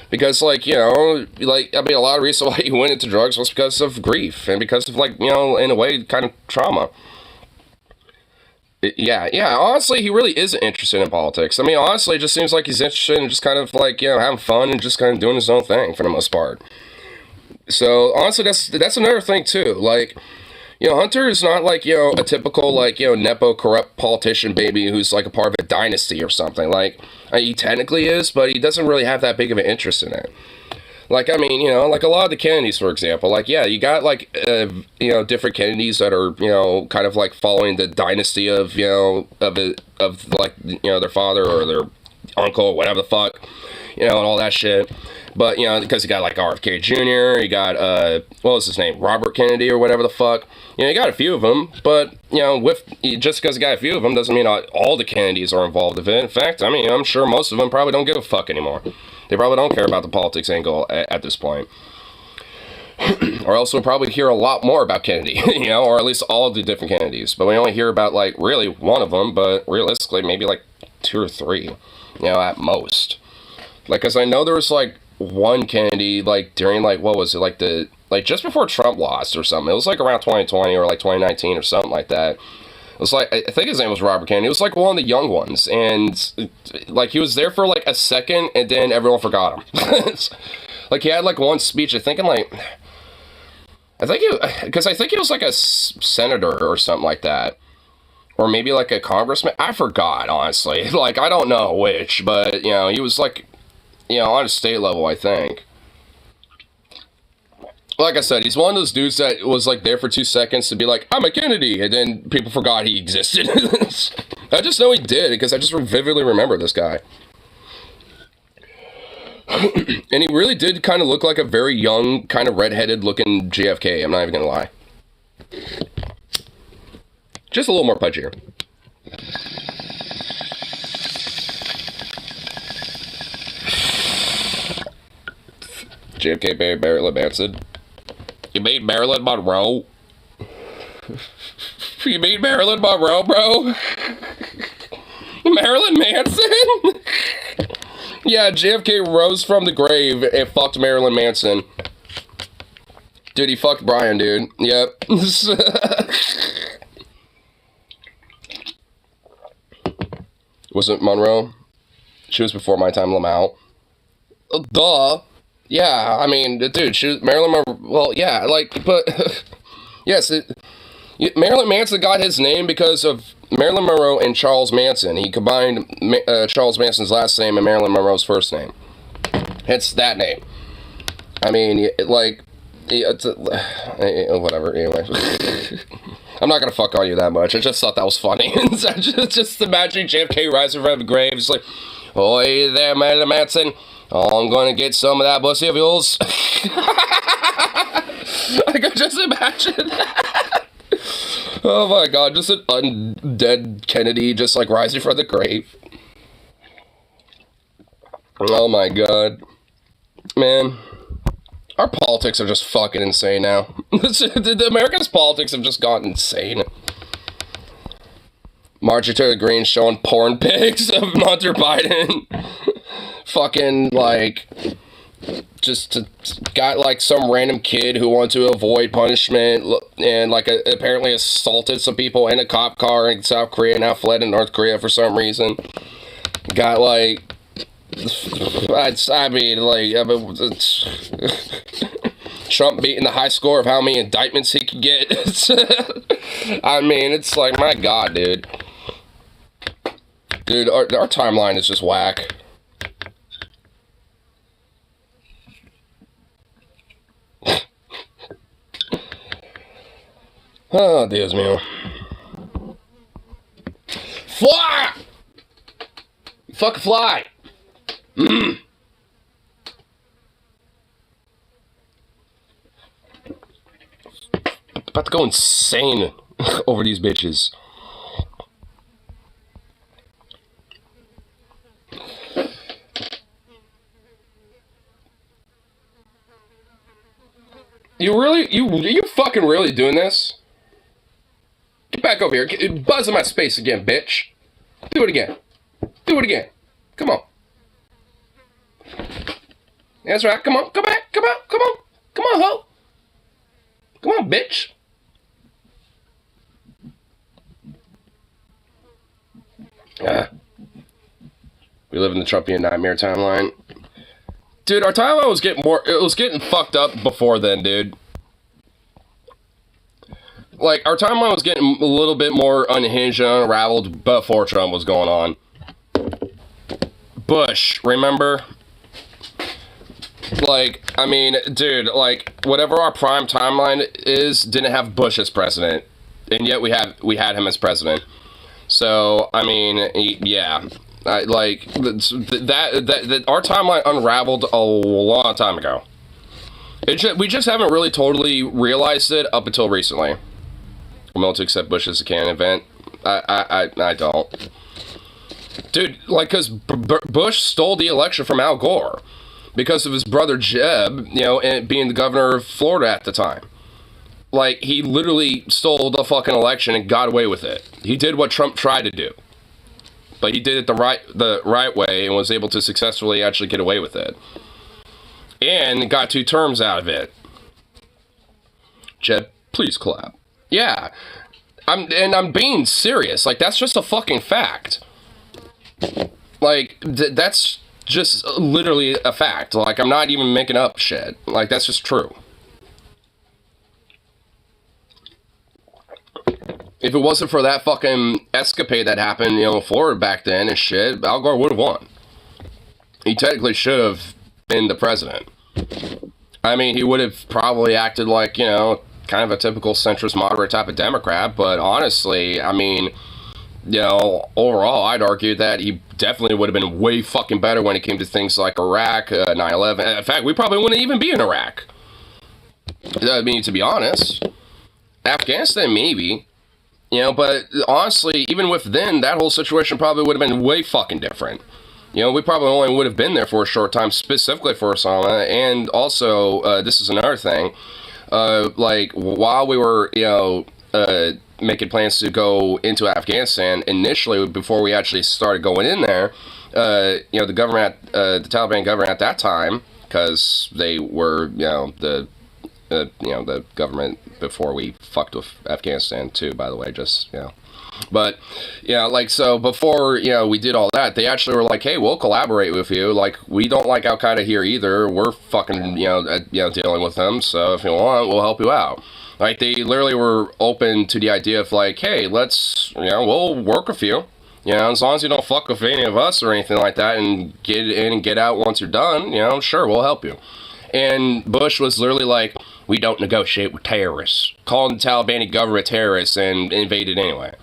Because, a lot of reasons why he went into drugs was because of grief, and because of, in a way, kind of trauma. Yeah, honestly, he really isn't interested in politics. I mean, honestly, it just seems like he's interested in just kind of, having fun and just kind of doing his own thing, for the most part. So, honestly, that's another thing, too. Hunter is not, a typical, Nepo corrupt politician baby who's, a part of a dynasty or something. He technically is, but he doesn't really have that big of an interest in it. I mean, a lot of the Kennedys, for example, you got, different Kennedys that are, kind of, following the dynasty of, their father or their uncle or whatever the fuck. and all that shit. But, because you got, like, RFK Jr., you got, what was his name, Robert Kennedy or whatever the fuck. You got a few of them, but, just because you got a few of them doesn't mean all the Kennedys are involved with it. In fact, I'm sure most of them probably don't give a fuck anymore. They probably don't care about the politics angle at this point. Or else we'll probably hear a lot more about Kennedy, or at least all of the different Kennedys. But we only hear about, like, really one of them, but realistically, maybe, like, 2 or 3, at most. Like, because I know there was, like, one Kennedy, like, during, like, what was it, like, just before Trump lost or something. It was, like, around 2020 or, like, 2019 or something like that. It was, like, I think his name was Robert Kennedy. It was, like, one of the young ones. And, like, he was there for, like, a second, and then everyone forgot him. Like, he had, like, one speech, I think, because I think he was, like, a senator or something like that. Or maybe, like, a congressman. I forgot, honestly. Like, I don't know which, but, he was, like, on a state level, I think. Like I said, he's one of those dudes that was, like, there for 2 seconds to be like, I'm a Kennedy, and then people forgot he existed. I just know he did, because I just vividly remember this guy. And he really did kind of look like a very young, kind of redheaded looking JFK, I'm not even gonna lie. Just a little more pudgier. JFK married Marilyn Manson. You mean Marilyn Monroe? You mean Marilyn Monroe, bro? Marilyn Manson? Yeah, JFK rose from the grave and fucked Marilyn Manson. Dude, he fucked Brian, dude. Yep. Was it Monroe? She was before my time, Lamau. Duh. Yeah, I mean, dude, she was Marilyn Monroe. Well, yeah, like, but yes, Marilyn Manson got his name because of Marilyn Monroe and Charles Manson. He combined Charles Manson's last name and Marilyn Monroe's first name. Hence that name. I mean, like, whatever. Anyway, I'm not gonna fuck on you that much. I just thought that was funny. just imagining JFK rising from the grave. It's like, oh, hey there, Marilyn Manson. Oh, I'm gonna get some of that pussy of yours. I could just imagine that. Oh my god, just an undead Kennedy just like rising from the grave. Oh my god. Man, our politics are just fucking insane now. The America's politics have just gone insane. Marjorie Taylor Greene showing porn pics of Hunter Biden. Fucking, like, just got, like, some random kid who wanted to avoid punishment and, like, apparently assaulted some people in a cop car in South Korea, now fled in North Korea for some reason. Got, like, Trump beating the high score of how many indictments he could get. I mean, it's like, my god, dude. Dude, our timeline is just whack. Oh, Dios mío. Fly! Fuck fly! About to go insane over these bitches. You fucking really doing this? Get back over here. Buzz in my space again, bitch. Do it again. Do it again. Come on. That's right. Come on. Come back. Come on. Come on. Come on, ho. Come on, bitch. We live in the Trumpian nightmare timeline. Dude, our timeline was getting fucked up before then, dude. Like, our timeline was getting a little bit more unhinged and unraveled before Trump was going on. Bush, remember? Like, I mean, dude, like, whatever our prime timeline is, didn't have Bush as president. And yet we had him as president. So, I mean, yeah. That our timeline unraveled a long time ago. We just haven't really totally realized it up until recently. I'm willing to accept Bush as a canon event. I don't. Dude, like, because Bush stole the election from Al Gore because of his brother Jeb, and being the governor of Florida at the time. Like, he literally stole the fucking election and got away with it. He did what Trump tried to do. But he did it the right way and was able to successfully actually get away with it. And got 2 terms out of it. Jeb, please clap. Yeah. I'm being serious. Like, that's just a fucking fact. Like, that's just literally a fact. Like, I'm not even making up shit. Like, that's just true. If it wasn't for that fucking escapade that happened, in Florida back then and shit, Al Gore would have won. He technically should have been the president. I mean, he would have probably acted like, kind of a typical centrist moderate type of Democrat, but honestly, I mean, overall, I'd argue that he definitely would have been way fucking better when it came to things like Iraq, 9/11. In fact, we probably wouldn't even be in Iraq. I mean, to be honest. Afghanistan, maybe. But honestly, even with then, that whole situation probably would have been way fucking different. We probably only would have been there for a short time, specifically for Osama. And also, this is another thing. Like, while we were, making plans to go into Afghanistan, initially, before we actually started going in there, the government, the Taliban government at that time, because they were, the government before we fucked with Afghanistan too, by the way, just, But, so before, we did all that, they actually were like, hey, we'll collaborate with you. Like, we don't like Al-Qaeda here either. We're fucking, dealing with them. So if you want, we'll help you out. Like, they literally were open to the idea of like, hey, let's, we'll work with you. As long as you don't fuck with any of us or anything like that and get in and get out once you're done, sure, we'll help you. And Bush was literally like, we don't negotiate with terrorists. Calling the Taliban government terrorists and invaded anyway.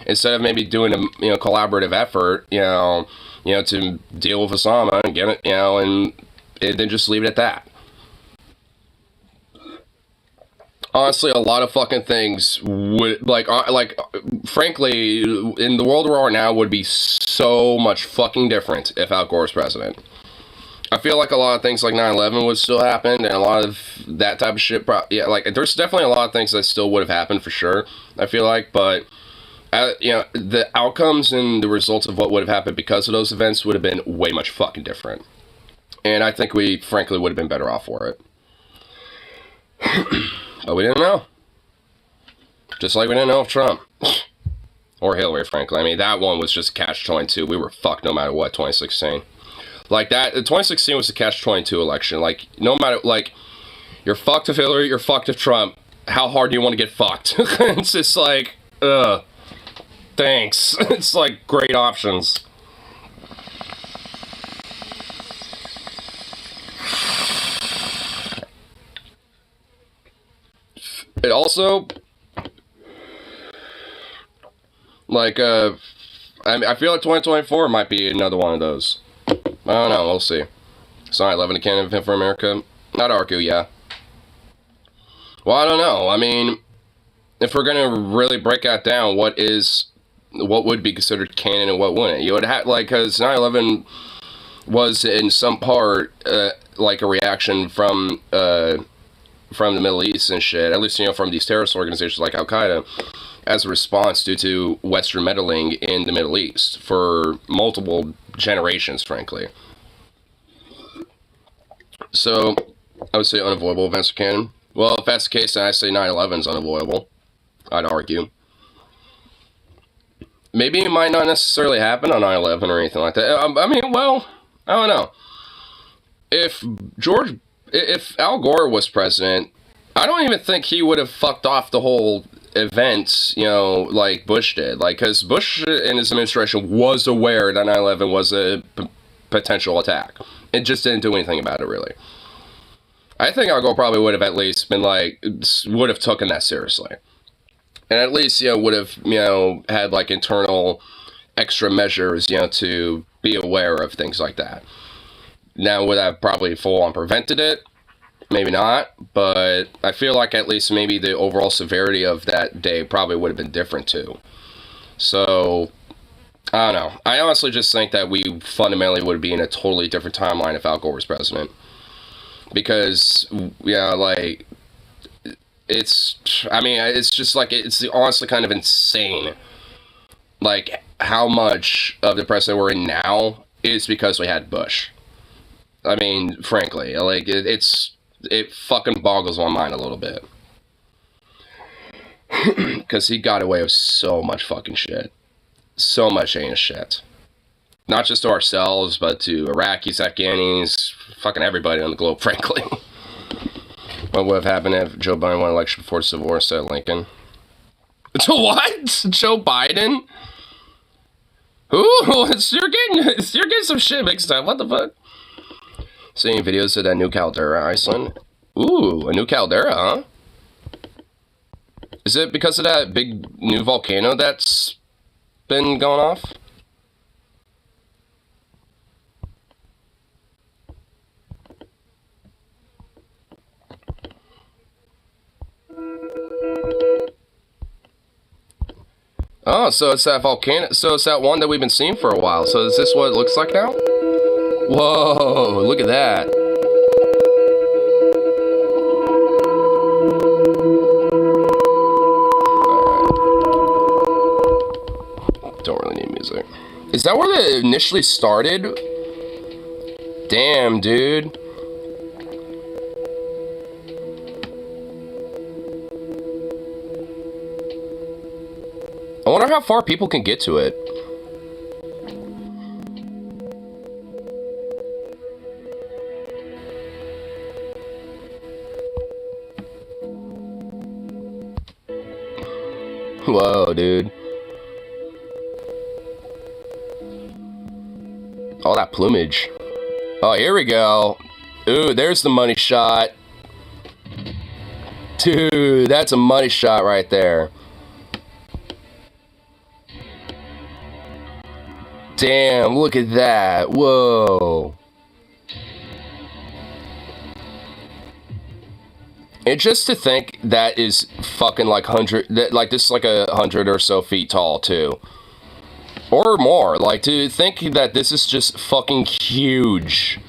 Instead of maybe doing a collaborative effort, to deal with Osama and get it, and then just leave it at that. Honestly, a lot of fucking things would, frankly, in the world we're in now would be so much fucking different if Al Gore was president. I feel like a lot of things like 9/11 would still happen, and a lot of that type of shit, there's definitely a lot of things that still would have happened for sure, I feel like, but, the outcomes and the results of what would have happened because of those events would have been way much fucking different. And I think we, frankly, would have been better off for it. But we didn't know. Just like we didn't know of Trump. Or Hillary, frankly. I mean, that one was just catch-22. We were fucked no matter what, 2016. Like, that, 2016 was the catch-22 election. Like, no matter, you're fucked with Hillary, you're fucked with Trump. How hard do you want to get fucked? It's just like, thanks. It's like, great options. It also, I feel like 2024 might be another one of those. I don't know, we'll see. So 9/11 a canon event for America? I'd argue, yeah. Well, I don't know. I mean, if we're gonna really break that down, what would be considered canon and what wouldn't? You would have, because 9/11 was in some part, a reaction from the Middle East and shit, at least, from these terrorist organizations like Al-Qaeda, as a response due to Western meddling in the Middle East for multiple generations, frankly. So, I would say unavoidable events are canon. Well, if that's the case, then I say 9/11 is unavoidable. I'd argue. Maybe it might not necessarily happen on 9/11 or anything like that. I mean, well, I don't know. If Al Gore was president, I don't even think he would have fucked off the whole event, like Bush did. Because Bush and his administration was aware that 9/11 was a potential attack. It just didn't do anything about it, really. I think Al Gore probably would have at least been would have taken that seriously. And at least, would have, had internal extra measures, to be aware of things like that. Now, would that probably full-on prevented it? Maybe not, but I feel like at least maybe the overall severity of that day probably would have been different too. So, I don't know. I honestly just think that we fundamentally would be in a totally different timeline if Al Gore was president. Because, yeah, like, it's just like, it's honestly kind of insane. Like, how much of the president we're in now is because we had Bush. I mean, frankly, like, it fucking boggles my mind a little bit. Because he got away with so much fucking shit. So much heinous shit. Not just to ourselves, but to Iraqis, Afghanis, fucking everybody on the globe, frankly. What would have happened if Joe Biden won election before the Civil War instead of Lincoln? To what? Joe Biden? Ooh, you're getting some shit mixed up. What the fuck? Seeing videos of that new caldera, Iceland. Ooh, a new caldera, huh? Is it because of that big new volcano that's been going off? Oh, so it's that volcano. So it's that one that we've been seeing for a while. So is this what it looks like now? Whoa, look at that. Alright. Don't really need music. Is that where it initially started? Damn, dude. I wonder how far people can get to it. Whoa, dude. All that plumage. Oh, here we go. Ooh, there's the money shot. Dude, that's a money shot right there. Damn, look at that. Whoa. And just to think that is fucking like 100, like this is like 100 or so feet tall too. Or more. Like to think that this is just fucking huge.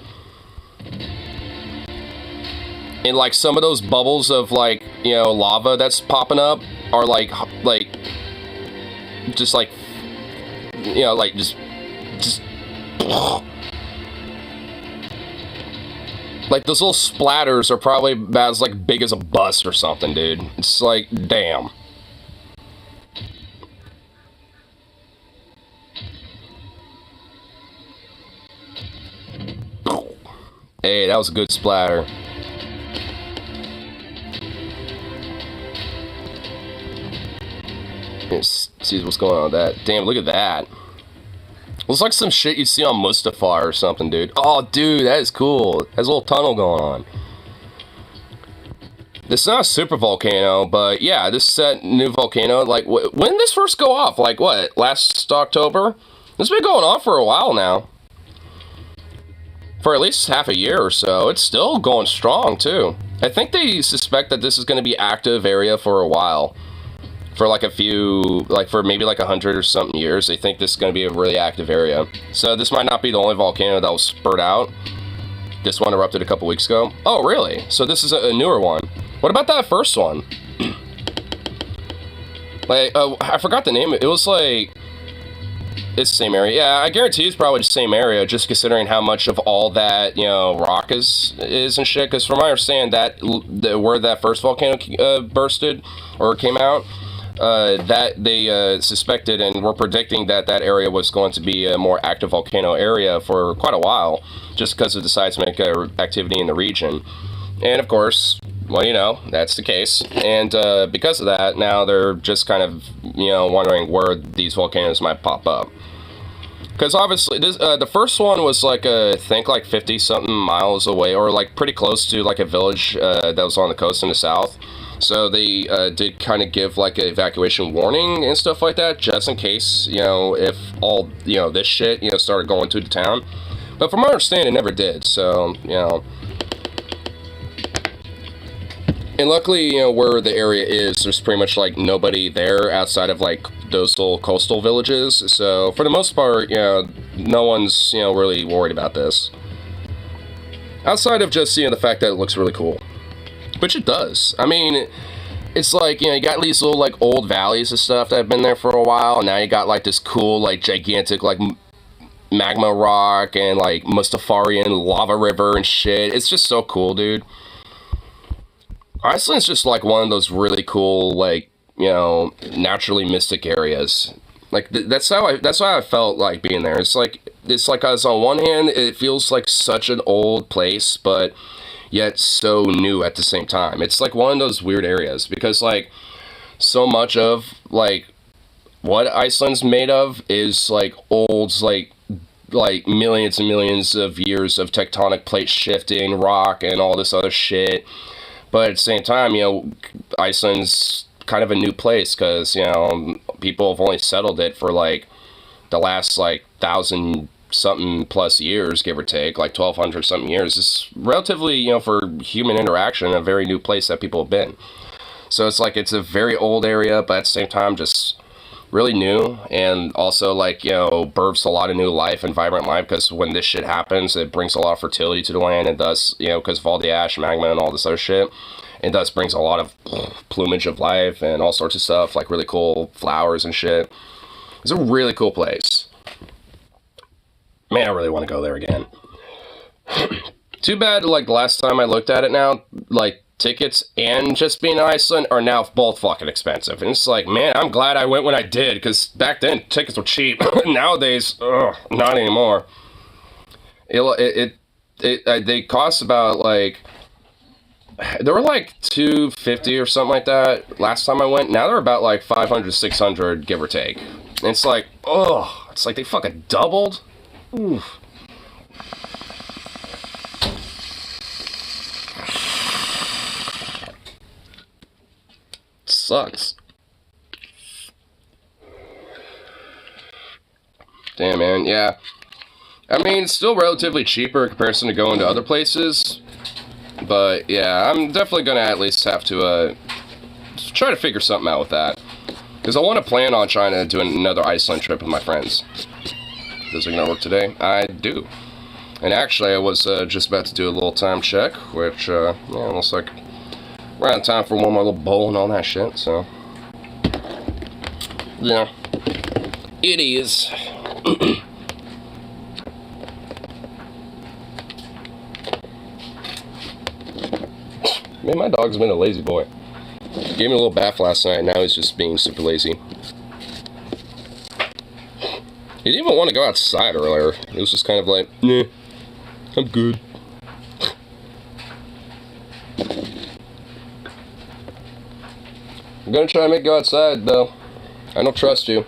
And like some of those bubbles of like, you know, lava that's popping up are like just like, you know, like just like those little splatters are probably about as like big as a bus or something, dude. It's like, damn. Hey, that was a good splatter. Let's see what's going on with that. Damn, look at that. Looks like some shit you see on Mustafar or something, dude. Oh, dude, that is cool. It has a little tunnel going on. This is not a super volcano, but yeah, this is that new volcano. Like, when did this first go off? Like, what, last October? This has been going on for a while now. For at least half a year or so. It's still going strong, too. I think they suspect that this is going to be active area for a while. For like a few, like for maybe like 100 or something years, they think this is going to be a really active area. So this might not be the only volcano that was spurred out. This one erupted a couple weeks ago. Oh, really? So this is a newer one. What about that first one? Like, I forgot the name. It was like, it's the same area. Yeah, I guarantee it's probably the same area, just considering how much of all that, you know, rock is and shit. Because from my understanding, that where that first volcano bursted or came out, that they suspected and were predicting that that area was going to be a more active volcano area for quite a while, just because of the seismic activity in the region. And of course, well, you know, that's the case. And because of that, now they're just kind of, you know, wondering where these volcanoes might pop up. Because obviously, this the first one was like I think like 50-something miles away, or like pretty close to like a village that was on the coast in the south. So they did kind of give like an evacuation warning and stuff like that, just in case, you know, if all, you know, this shit, you know, started going to the town. But from my understanding, it never did. So, you know. And luckily, you know, where the area is, there's pretty much like nobody there outside of like those little coastal villages. So for the most part, you know, no one's, you know, really worried about this. Outside of just, you know, the fact that it looks really cool. Which it does. I mean, it's like, you know, you got these little like old valleys and stuff that have been there for a while. And now you got like this cool, like gigantic, like magma rock and like Mustafarian lava river and shit. It's just so cool, dude. Iceland's just like one of those really cool, like, you know, naturally mystic areas. Like that's how I felt like being there. It's like us on one hand, it feels like such an old place, but yet so new at the same time. It's like one of those weird areas because like so much of like what Iceland's made of is like old, like millions and millions of years of tectonic plate shifting, rock, and all this other shit. But at the same time, you know, Iceland's kind of a new place because, you know, people have only settled it for like the last like 1,000-something plus years, give or take, like 1,200-something years. It's relatively, you know, for human interaction, a very new place that people have been. So it's like it's a very old area, but at the same time, just really new, and also like, you know, births a lot of new life and vibrant life, because when this shit happens, it brings a lot of fertility to the land, and thus, you know, because of all the ash, magma, and all this other shit, it thus brings a lot of plumage of life and all sorts of stuff, like really cool flowers and shit. It's a really cool place. Man, I really want to go there again. Too bad, like, last time I looked at it now, like, tickets and just being in Iceland are now both fucking expensive. And it's like, man, I'm glad I went when I did, because back then, tickets were cheap. Nowadays, not anymore. They cost about, like, they were like $250 or something like that last time I went. Now they're about, like, $500, $600, give or take. And it's like, it's like they fucking doubled. Oof. Sucks. Damn, man, yeah. I mean, it's still relatively cheaper in comparison to going to other places. But, yeah, I'm definitely gonna at least have to, try to figure something out with that. Because I want to plan on trying to do another Iceland trip with my friends. Does it gonna work today? I do. And actually, I was just about to do a little time check, which, yeah, looks like we're out of time for one more little bowl and all that shit, so. Yeah. It is. Man, my dog's been a lazy boy. Gave me a little bath last night, and now he's just being super lazy. He didn't even want to go outside earlier. It was just kind of like, nah, I'm good. I'm gonna try to make you go outside, though. I don't trust you.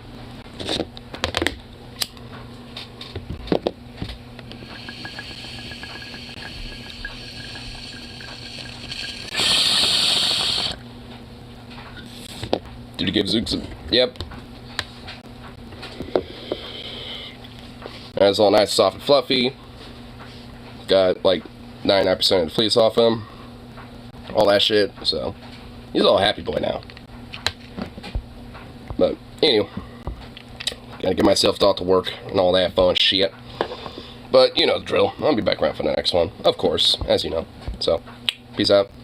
Did you give Zook some? Yep. It's all nice, soft, and fluffy. Got like 99% of the fleece off him. All that shit, so he's all happy boy now. But, anyway, gotta get myself out to work and all that fun shit. But, you know the drill. I'll be back around for the next one, of course, as you know. So, peace out.